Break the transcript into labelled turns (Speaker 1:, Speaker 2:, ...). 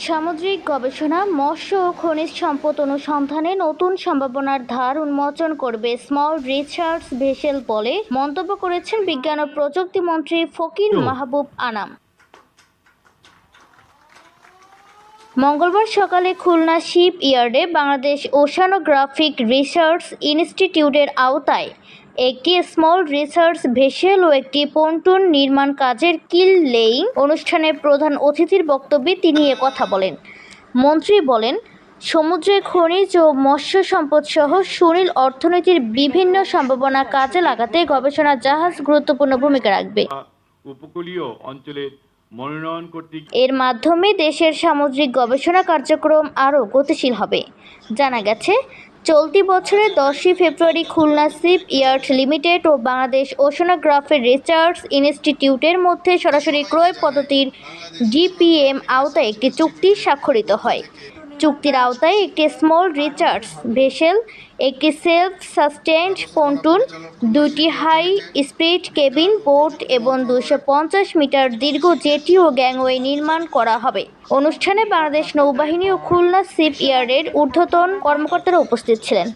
Speaker 1: সামুদ্রিক গবেষণা, মৎস্য ও খনিজ সম্পদ অনুসন্ধানে নতুন সম্ভাবনার দ্বার উন্মোচন করবে স্মল রিসার্চ ভেসেল বলে মন্তব্য করেছেন বিজ্ঞান ও প্রযুক্তি মন্ত্রী ফকির মাহবুব আনাম। মঙ্গলবার সকালে খুলনা শিপ ইয়ার্ডে বাংলাদেশ ওশানোগ্রাফিক রিসার্চ ইনস্টিটিউটের আওতায় একটি স্মল রিসার্চ ভেসেল ও একটি পন্টুন নির্মাণ কাজের কিল লেইং অনুষ্ঠানের প্রধান অতিথির বক্তব্যে তিনি কথা বলেন। মন্ত্রী বলেন, সমুদ্রে খনিজ ও মৎস্য সম্পদ সহ সুনীল অর্থনীতির বিভিন্ন সম্ভাবনা কাজে লাগাতে গবেষণা জাহাজ গুরুত্বপূর্ণ ভূমিকা রাখবে।
Speaker 2: উপকূলীয় অঞ্চলের মনোনয়ন কর্তৃক
Speaker 1: এর মাধ্যমে দেশের সামুদ্রিক গবেষণা কার্যক্রম আরও গতিশীল হবে। জানা গেছে, চলতি বছরের 10 ফেব্রুয়ারি খুলনা শিপ ইয়ার্ড লিমিটেড ও বাংলাদেশ ওশানোগ্রাফিক রিসার্চ ইনস্টিটিউটের মধ্যে সরাসরি ক্রয় পদ্ধতির ডিপিএম আওতায় একটি চুক্তি স্বাক্ষরিত হয়। চুক্তির আওতায় একটি স্মল রিসার্চ ভেসেল, একটি সেলফ সাস্টেইনড পন্টুন, 2টি হাই স্পিড কেবিন বোট এবং 250 মিটার দীর্ঘ জেটি ও গ্যাংওয়ে নির্মাণ করা হবে। অনুষ্ঠানে বাংলাদেশ নৌবাহিনী ও খুলনা শিপ ইয়ার্ডের ঊর্ধ্বতন কর্মকর্তারা উপস্থিত ছিলেন।